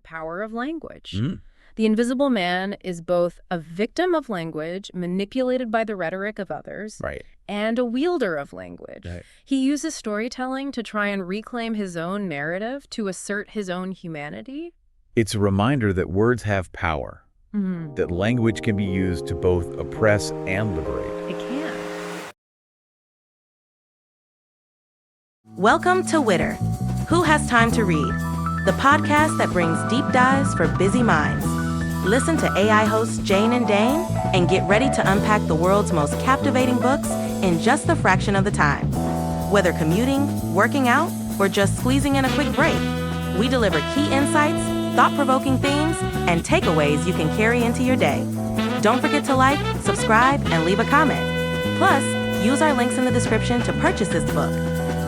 power of language. The Invisible Man is both a victim of language, manipulated by the rhetoric of others, and a wielder of language. He uses storytelling to try and reclaim his own narrative, to assert his own humanity. It's a reminder that words have power, that language can be used to both oppress and liberate. It can. Welcome to Witter. Who Has Time to Read? The podcast that brings deep dives for busy minds. Listen to AI hosts Jane and Dane and get ready to unpack the world's most captivating books in just a fraction of the time. Whether commuting, working out, or just squeezing in a quick break, we deliver key insights, thought-provoking themes, and takeaways you can carry into your day. Don't forget to like, subscribe, and leave a comment. Plus, use our links in the description to purchase this book.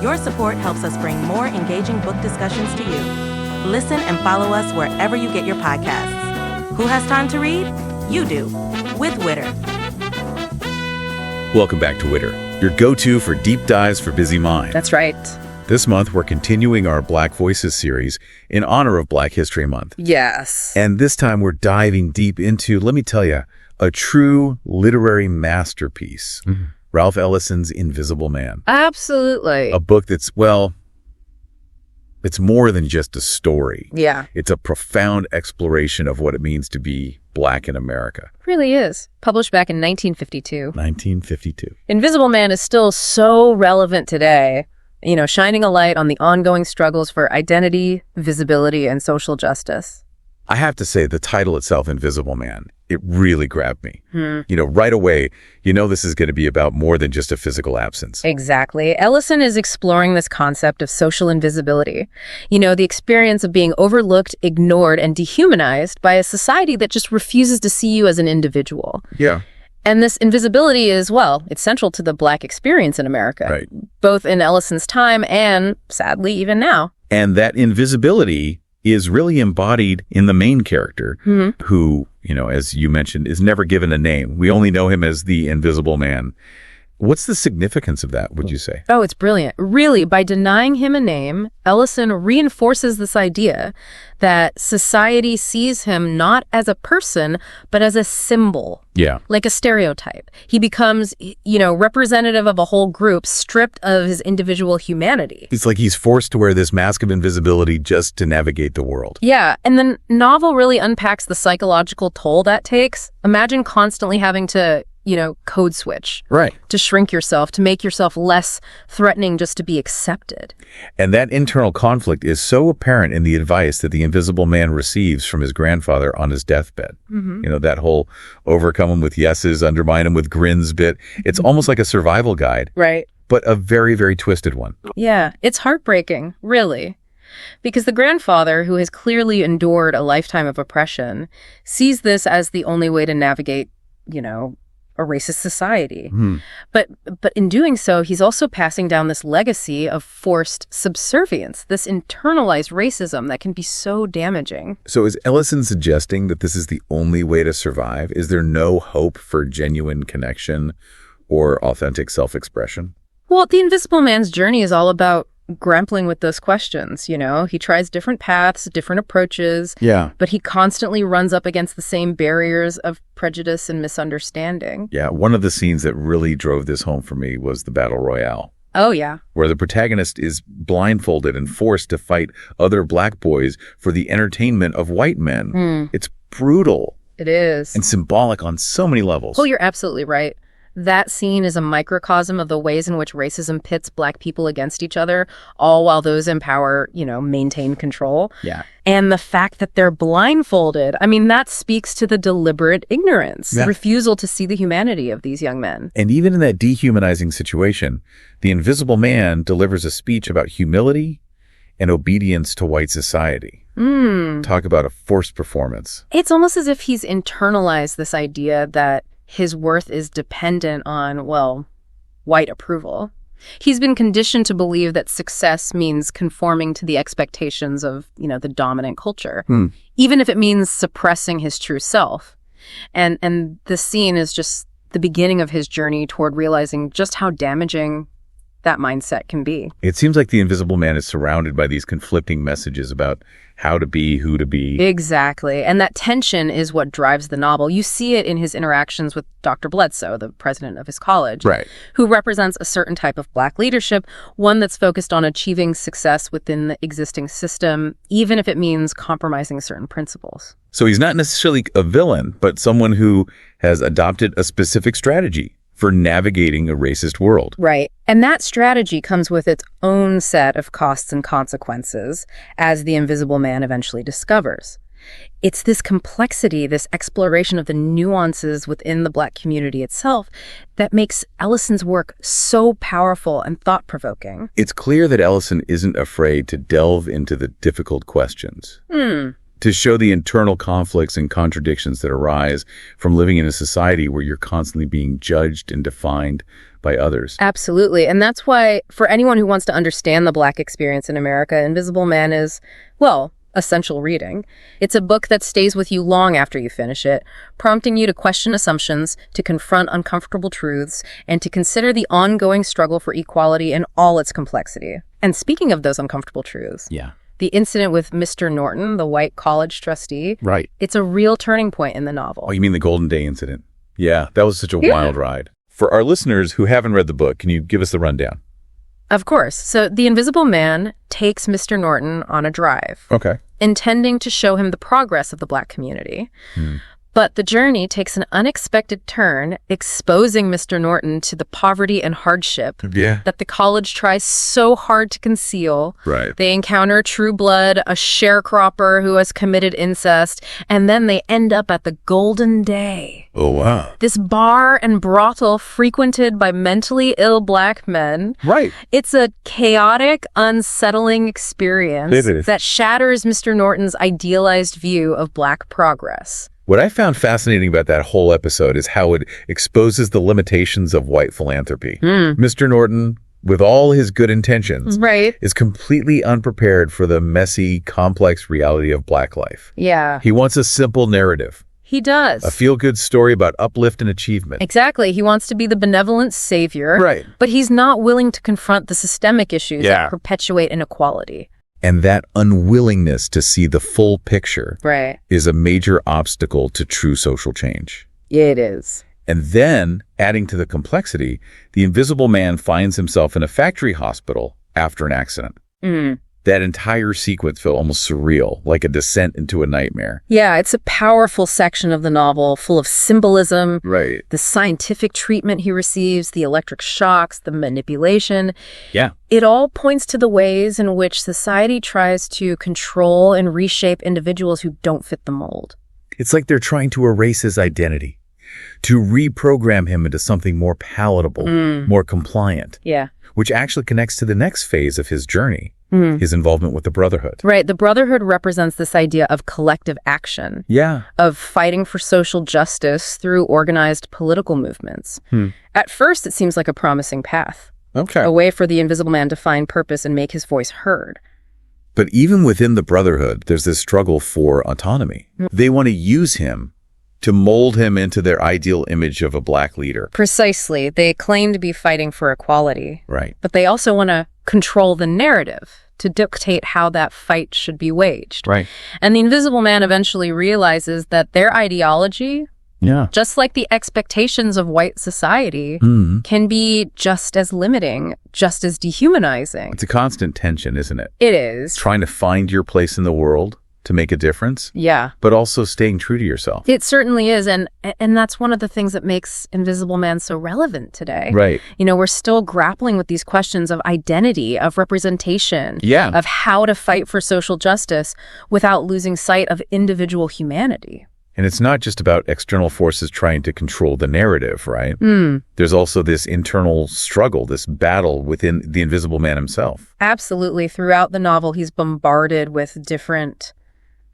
Your support helps us bring more engaging book discussions to you. Listen and follow us wherever you get your podcasts. Who has time to read? You do, with Witter. Welcome back to Witter, your go-to for deep dives for busy minds. That's right. This month, we're continuing our Black Voices series in honor of Black History Month. Yes. And this time, we're diving deep into, let me tell you, a true literary masterpiece. Ralph Ellison's Invisible Man. Absolutely. A book that's, well, it's more than just a story. Yeah. It's a profound exploration of what it means to be Black in America. It really is. Published back in 1952. 1952. Invisible Man is still so relevant today, you know, shining a light on the ongoing struggles for identity, visibility, and social justice. I have to say, the title itself, Invisible Man, it really grabbed me. You know, right away, you know this is going to be about more than just a physical absence. Exactly. Ellison is exploring this concept of social invisibility. You know, the experience of being overlooked, ignored, and dehumanized by a society that just refuses to see you as an individual. Yeah. And this invisibility is, well, it's central to the Black experience in America. Right. Both in Ellison's time and, sadly, even now. And that invisibility is really embodied in the main character, who, you know, as you mentioned, is never given a name. We only know him as the Invisible Man. What's the significance of that, would you say? Oh, it's brilliant. Really, by denying him a name, Ellison reinforces this idea that society sees him not as a person, but as a symbol. Yeah. Like a stereotype. He becomes, you know, representative of a whole group, stripped of his individual humanity. It's like he's forced to wear this mask of invisibility just to navigate the world. Yeah, and the novel really unpacks the psychological toll that takes. Imagine constantly having to, you know, code switch. Right. To shrink yourself, to make yourself less threatening just to be accepted. And that internal conflict is so apparent in the advice that the Invisible Man receives from his grandfather on his deathbed. You know, that whole overcome him with yeses, undermine him with grins bit. It's almost like a survival guide. Right. But a very, very twisted one. Yeah, it's heartbreaking, really. Because the grandfather, who has clearly endured a lifetime of oppression, sees this as the only way to navigate, you know, a racist society. But in doing so, he's also passing down this legacy of forced subservience, this internalized racism that can be so damaging. So is Ellison suggesting that this is the only way to survive? Is there no hope for genuine connection or authentic self-expression? Well, the Invisible Man's journey is all about grappling with those questions, you know? He tries different paths, different approaches. Yeah. But he constantly runs up against the same barriers of prejudice and misunderstanding. Yeah, one of the scenes that really drove this home for me was the Battle Royale. Oh, yeah. Where the protagonist is blindfolded and forced to fight other Black boys for the entertainment of white men. It's brutal. It is. And symbolic on so many levels. Oh, you're absolutely right. That scene is a microcosm of the ways in which racism pits Black people against each other, all while those in power, you know, maintain control. Yeah. And the fact that they're blindfolded, I mean, that speaks to the deliberate ignorance, refusal to see the humanity of these young men. And even in that dehumanizing situation, the Invisible Man delivers a speech about humility and obedience to white society. Talk about a forced performance. It's almost as if he's internalized this idea that his worth is dependent on, well, white approval. He's been conditioned to believe that success means conforming to the expectations of, you know, the dominant culture, even if it means suppressing his true self. And this scene is just the beginning of his journey toward realizing just how damaging that mindset can be. It seems like the Invisible Man is surrounded by these conflicting messages about how to be, who to be. Exactly. And that tension is what drives the novel. You see it in his interactions with Dr. Bledsoe, the president of his college, Right. who represents a certain type of Black leadership, one that's focused on achieving success within the existing system, even if it means compromising certain principles. So he's not necessarily a villain, but someone who has adopted a specific strategy for navigating a racist world. Right. And that strategy comes with its own set of costs and consequences, as the Invisible Man eventually discovers. It's this complexity, this exploration of the nuances within the Black community itself, that makes Ellison's work so powerful and thought-provoking. It's clear that Ellison isn't afraid to delve into the difficult questions. To show the internal conflicts and contradictions that arise from living in a society where you're constantly being judged and defined by others. Absolutely. And that's why, for anyone who wants to understand the Black experience in America, Invisible Man is, well, essential reading. It's a book that stays with you long after you finish it, prompting you to question assumptions, to confront uncomfortable truths, and to consider the ongoing struggle for equality in all its complexity. And speaking of those uncomfortable truths, the incident with Mr. Norton, the white college trustee, Right. it's a real turning point in the novel. Oh, you mean the Golden Day incident? Yeah, that was such a wild ride. For our listeners who haven't read the book, can you give us the rundown? Of course. So the Invisible Man takes Mr. Norton on a drive, Okay. intending to show him the progress of the Black community. But the journey takes an unexpected turn, exposing Mr. Norton to the poverty and hardship Yeah. that the college tries so hard to conceal. Right. They encounter True Blood, a sharecropper who has committed incest, and then they end up at the Golden Day. Oh, wow. This bar and brothel frequented by mentally ill Black men. Right. It's a chaotic, unsettling experience It is. that shatters Mr. Norton's idealized view of Black progress. What I found fascinating about that whole episode is how it exposes the limitations of white philanthropy. Mr. Norton, with all his good intentions, Right. is completely unprepared for the messy, complex reality of Black life. Yeah, He wants a simple narrative, he does. a feel-good story about uplift and achievement. Exactly. He wants to be the benevolent savior. Right. But he's not willing to confront the systemic issues Yeah. that perpetuate inequality. And that unwillingness to see the full picture Right. is a major obstacle to true social change. It is. And then, adding to the complexity, the Invisible Man finds himself in a factory hospital after an accident. That entire sequence felt almost surreal, like a descent into a nightmare. Yeah, it's a powerful section of the novel, full of symbolism, Right. the scientific treatment he receives, the electric shocks, the manipulation. Yeah. It all points to the ways in which society tries to control and reshape individuals who don't fit the mold. It's like they're trying to erase his identity, to reprogram him into something more palatable, more compliant, Yeah. which actually connects to the next phase of his journey, his involvement with the Brotherhood. Right. The Brotherhood represents this idea of collective action, Yeah. of fighting for social justice through organized political movements. At first, it seems like a promising path, Okay. a way for the Invisible Man to find purpose and make his voice heard. But even within the Brotherhood, there's this struggle for autonomy. They want to use him to mold him into their ideal image of a Black leader. Precisely. They claim to be fighting for equality, Right. but they also want to control the narrative, to dictate how that fight should be waged. Right. And the Invisible Man eventually realizes that their ideology, Yeah. just like the expectations of white society, can be just as limiting, just as dehumanizing. It's a constant tension, isn't it? It is. Trying to find your place in the world to make a difference, Yeah. but also staying true to yourself. It certainly is. And that's one of the things that makes Invisible Man so relevant today. Right. You know, we're still grappling with these questions of identity, of representation, Yeah. of how to fight for social justice without losing sight of individual humanity. And it's not just about external forces trying to control the narrative, right? There's also this internal struggle, this battle within the Invisible Man himself. Absolutely. Throughout the novel, he's bombarded with different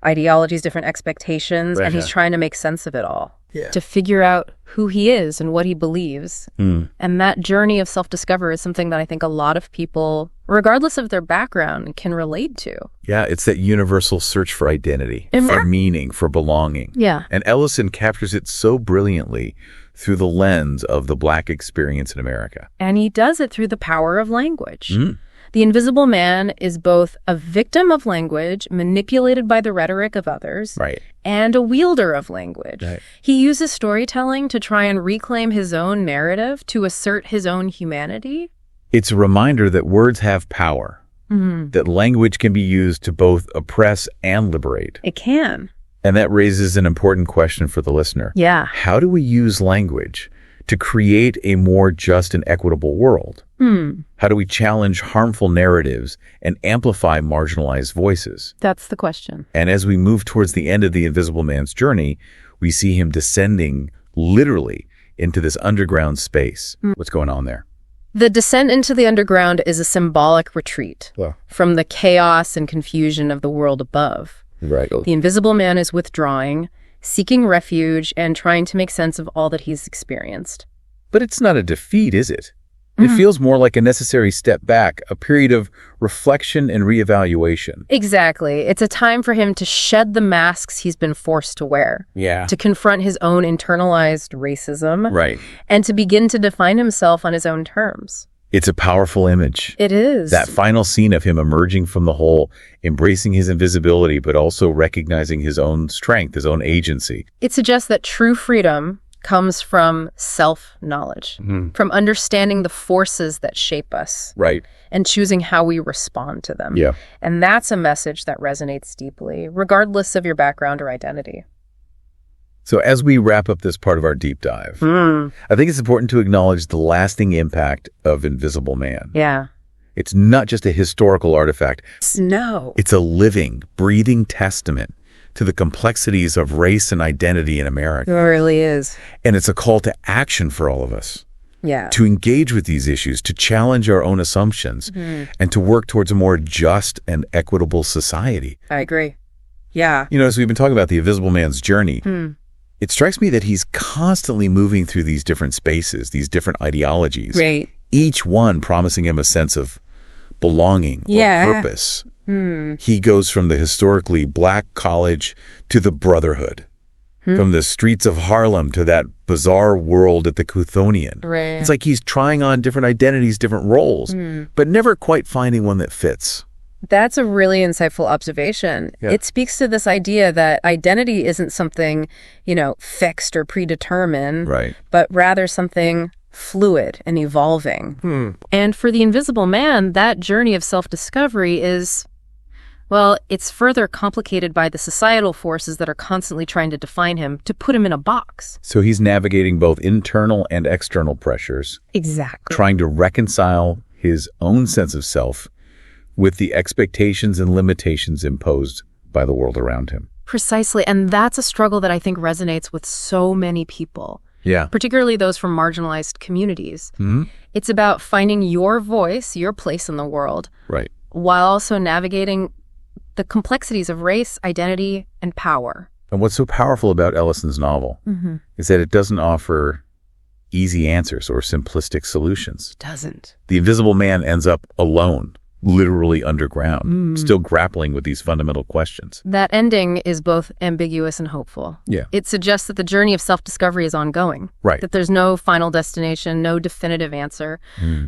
ideologies, different expectations, and he's trying to make sense of it all, to figure out who he is and what he believes. And that journey of self-discovery is something that I think a lot of people, regardless of their background, can relate to. Yeah, it's that universal search for identity, for meaning, for belonging. Yeah. And Ellison captures it so brilliantly through the lens of the Black experience in America. And he does it through the power of language. The invisible man is both a victim of language, manipulated by the rhetoric of others, Right. and a wielder of language. Right. He uses storytelling to try and reclaim his own narrative, to assert his own humanity. It's a reminder that words have power, that language can be used to both oppress and liberate. It can. And that raises an important question for the listener. Yeah. How do we use language to create a more just and equitable world? How do we challenge harmful narratives and amplify marginalized voices? That's the question. And as we move towards the end of the Invisible Man's journey, we see him descending literally into this underground space. What's going on there? The descent into the underground is a symbolic retreat from the chaos and confusion of the world above. Right. The invisible man is withdrawing, seeking refuge, and trying to make sense of all that he's experienced. But it's not a defeat, is it? It feels more like a necessary step back, a period of reflection and reevaluation. Exactly. It's a time for him to shed the masks he's been forced to wear. Yeah. To confront his own internalized racism. Right. And to begin to define himself on his own terms. It's a powerful image. It is. That final scene of him emerging from the hole, embracing his invisibility, but also recognizing his own strength, his own agency. It suggests that true freedom comes from self-knowledge, from understanding the forces that shape us. Right. And choosing how we respond to them. Yeah. And that's a message that resonates deeply, regardless of your background or identity. So as we wrap up this part of our deep dive, I think it's important to acknowledge the lasting impact of Invisible Man. Yeah. It's not just a historical artifact. No. It's a living, breathing testament to the complexities of race and identity in America. It really is. And it's a call to action for all of us. Yeah. To engage with these issues, to challenge our own assumptions, and to work towards a more just and equitable society. I agree. Yeah. You know, as we've been talking about the Invisible Man's journey, it strikes me that he's constantly moving through these different spaces, these different ideologies, Right. each one promising him a sense of belonging or purpose. He goes from the historically black college to the brotherhood, from the streets of Harlem to that bizarre world at the Chthonian. Right. It's like he's trying on different identities, different roles, but never quite finding one that fits. That's a really insightful observation. Yeah. It speaks to this idea that identity isn't something, fixed or predetermined, Right. but rather something fluid and evolving. And for the invisible man, that journey of self-discovery is, well, it's further complicated by the societal forces that are constantly trying to define him, to put him in a box. So he's navigating both internal and external pressures, Exactly. trying to reconcile his own sense of self with the expectations and limitations imposed by the world around him. Precisely. And that's a struggle that I think resonates with so many people. Yeah. Particularly those from marginalized communities. It's about finding your voice, your place in the world, Right. while also navigating the complexities of race, identity, and power. And what's so powerful about Ellison's novel is that it doesn't offer easy answers or simplistic solutions. Doesn't. The Invisible Man ends up alone, literally underground, still grappling with these fundamental questions. That ending is both ambiguous and hopeful. Yeah. It suggests that the journey of self-discovery is ongoing. Right. That there's no final destination, no definitive answer.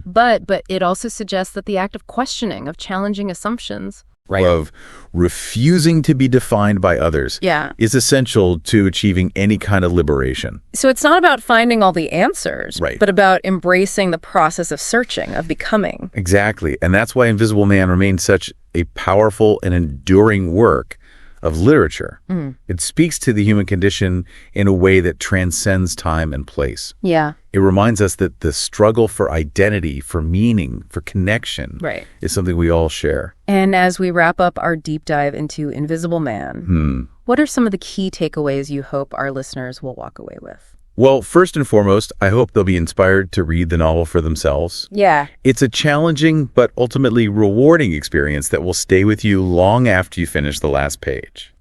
But it also suggests that the act of questioning, of challenging assumptions, Of refusing to be defined by others is essential to achieving any kind of liberation. So it's not about finding all the answers, Right. but about embracing the process of searching, of becoming. Exactly. And that's why Invisible Man remains such a powerful and enduring work of literature. It speaks to the human condition in a way that transcends time and place. Yeah. It reminds us that the struggle for identity, for meaning, for connection is something we all share. And as we wrap up our deep dive into Invisible Man, what are some of the key takeaways you hope our listeners will walk away with? Well, first and foremost, I hope they'll be inspired to read the novel for themselves. Yeah. It's a challenging but ultimately rewarding experience that will stay with you long after you finish the last page.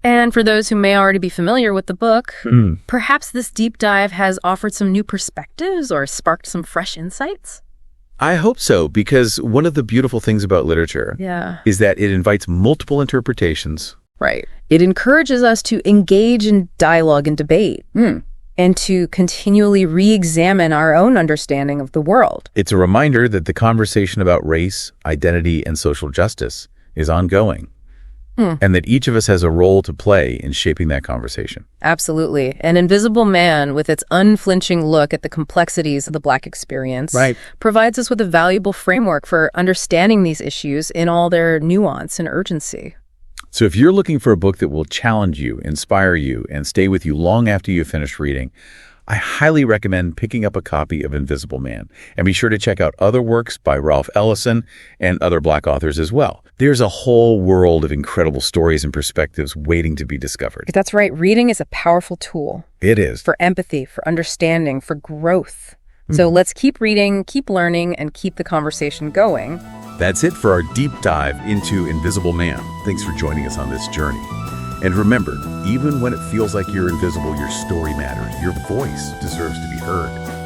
And for those who may already be familiar with the book, perhaps this deep dive has offered some new perspectives or sparked some fresh insights? I hope so, because one of the beautiful things about literature is that it invites multiple interpretations. Right. It encourages us to engage in dialogue and debate. and to continually re-examine our own understanding of the world. It's a reminder that the conversation about race, identity, and social justice is ongoing, and that each of us has a role to play in shaping that conversation. Absolutely. An Invisible Man, with its unflinching look at the complexities of the Black experience, provides us with a valuable framework for understanding these issues in all their nuance and urgency. So if you're looking for a book that will challenge you, inspire you, and stay with you long after you've finished reading, I highly recommend picking up a copy of Invisible Man. And be sure to check out other works by Ralph Ellison and other Black authors as well. There's a whole world of incredible stories and perspectives waiting to be discovered. That's right. Reading is a powerful tool. It is. For empathy, for understanding, for growth. So let's keep reading, keep learning, and keep the conversation going. That's it for our deep dive into Invisible Man. Thanks for joining us on this journey. And remember, even when it feels like you're invisible, your story matters. Your voice deserves to be heard.